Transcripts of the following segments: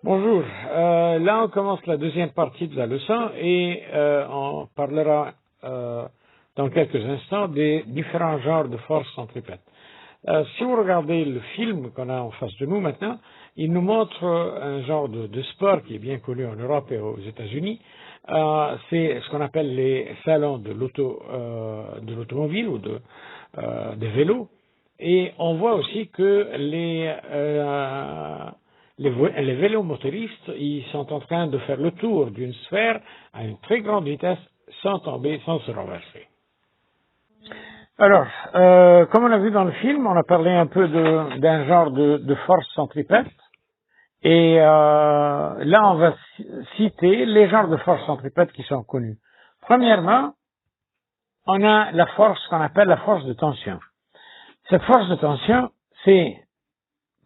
Bonjour. Là, on commence la deuxième partie de la leçon et on parlera dans quelques instants des différents genres de forces centripètes. Si vous regardez le film qu'on a en face de nous maintenant, il nous montre un genre de sport qui est bien connu en Europe et aux États-Unis. C'est ce qu'on appelle les salons de l'automobile ou des vélos. Et on voit aussi que les vélomotoristes, ils sont en train de faire le tour d'une sphère à une très grande vitesse sans tomber, sans se renverser. Alors, comme on a vu dans le film, on a parlé un peu d'un genre de force centripète. Et là, on va citer les genres de forces centripètes qui sont connus. Premièrement, on a la force qu'on appelle la force de tension. Cette force de tension, c'est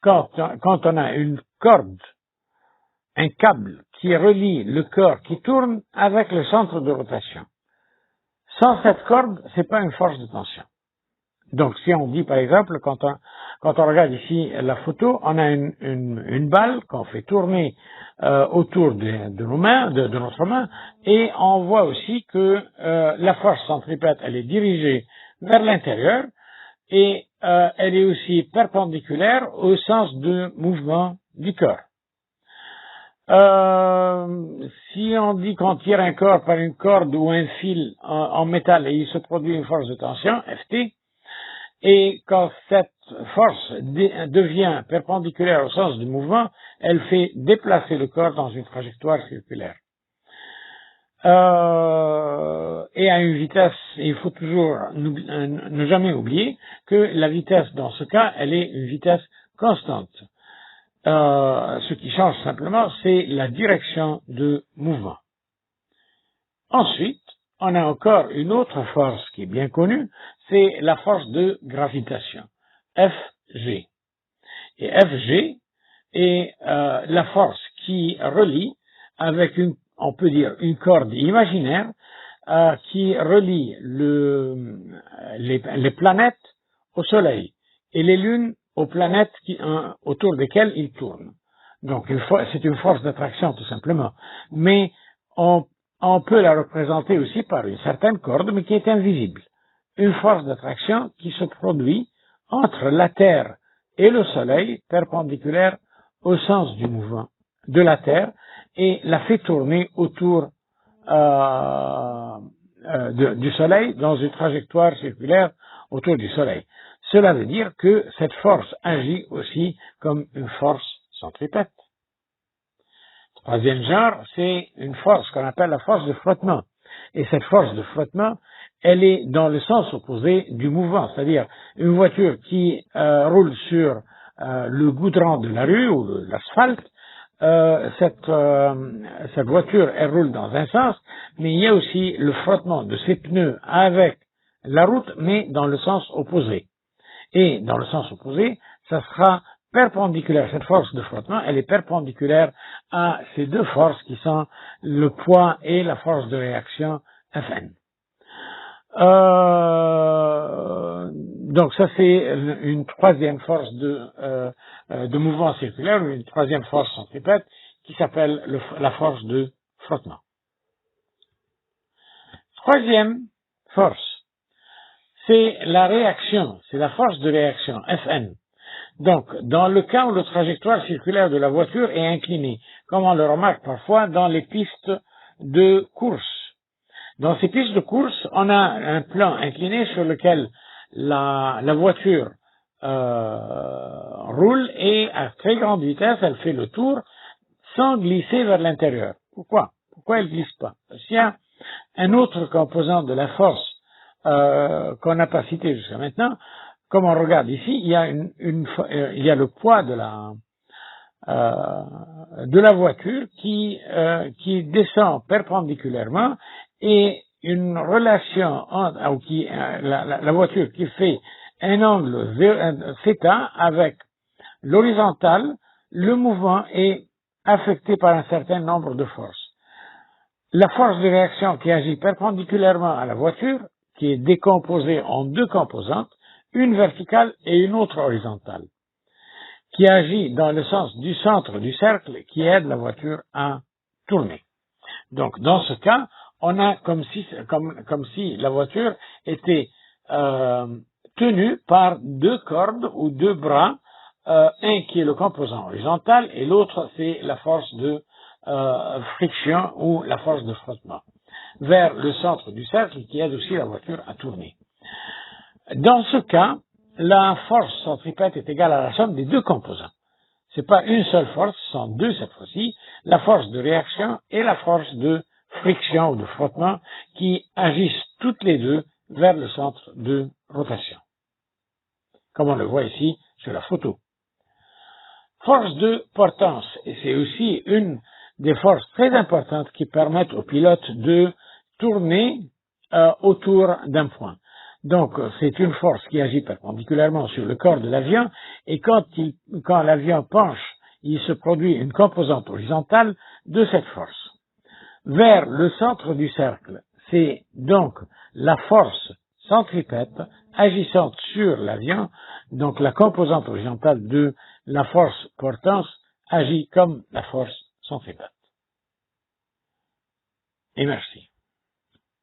quand on a une corde, un câble qui relie le corps qui tourne avec le centre de rotation. Sans cette corde, c'est pas une force de tension. Donc, si on dit, par exemple, quand on regarde ici la photo, on a une balle qu'on fait tourner autour de nos mains, de notre main, et on voit aussi que la force centripète, elle est dirigée vers l'intérieur, et elle est aussi perpendiculaire au sens de mouvement du corps. Si on dit qu'on tire un corps par une corde ou un fil en métal et il se produit une force de tension, Ft, et quand cette force devient perpendiculaire au sens du mouvement, elle fait déplacer le corps dans une trajectoire circulaire. Et à une vitesse, il faut toujours ne jamais oublier que la vitesse dans ce cas, elle est une vitesse constante. Ce qui change simplement, c'est la direction de mouvement. Ensuite, on a encore une autre force qui est bien connue, c'est la force de gravitation, Fg. Et Fg est la force qui relie avec on peut dire une corde imaginaire qui relie les planètes au Soleil et les lunes aux planètes autour desquelles ils tournent. Donc c'est une force d'attraction tout simplement. Mais on peut la représenter aussi par une certaine corde, mais qui est invisible. Une force d'attraction qui se produit entre la Terre et le Soleil, perpendiculaire au sens du mouvement de la Terre, et la fait tourner autour du Soleil dans une trajectoire circulaire autour du Soleil. Cela veut dire que cette force agit aussi comme une force centripète. Troisième genre, c'est une force qu'on appelle la force de frottement. Et cette force de frottement, elle est dans le sens opposé du mouvement, c'est-à-dire une voiture qui roule sur le goudron de la rue ou de l'asphalte. Cette voiture, elle roule dans un sens, mais il y a aussi le frottement de ses pneus avec la route, mais dans le sens opposé. Et dans le sens opposé, ça sera perpendiculaire. Cette force de frottement, elle est perpendiculaire à ces deux forces qui sont le poids et la force de réaction Fn. Donc ça c'est une troisième force de mouvement circulaire, une troisième force centripète qui s'appelle la force de frottement. Troisième force, c'est la réaction, c'est la force de réaction, Fn. Donc, dans le cas où la trajectoire circulaire de la voiture est inclinée, comme on le remarque parfois dans les pistes de course. Dans ces pistes de course, on a un plan incliné sur lequel la voiture roule et à très grande vitesse, elle fait le tour sans glisser vers l'intérieur. Pourquoi elle glisse pas? Parce qu'il y a un autre composant de la force qu'on n'a pas cité jusqu'à maintenant. Comme on regarde ici, il y a le poids de la voiture qui descend perpendiculairement et une relation la voiture qui fait un angle θ avec l'horizontale, le mouvement est affecté par un certain nombre de forces. La force de réaction qui agit perpendiculairement à la voiture, qui est décomposée en deux composantes, une verticale et une autre horizontale, qui agit dans le sens du centre du cercle qui aide la voiture à tourner. Donc, dans ce cas, on a comme si la voiture était tenue par deux cordes ou deux bras, un qui est le composant horizontal et l'autre c'est la force de friction ou la force de frottement vers le centre du cercle qui aide aussi la voiture à tourner. Dans ce cas, la force centripète est égale à la somme des deux composants. C'est pas une seule force, ce sont deux cette fois-ci, la force de réaction et la force de friction ou de frottement qui agissent toutes les deux vers le centre de rotation. Comme on le voit ici sur la photo. Force de portance, et c'est aussi une des forces très importantes qui permettent au pilote de tourner autour d'un point. Donc, c'est une force qui agit perpendiculairement sur le corps de l'avion, et quand l'avion penche, il se produit une composante horizontale de cette force. Vers le centre du cercle, c'est donc la force centripète agissante sur l'avion, donc la composante horizontale de la force portance agit comme la force centripète. Et merci.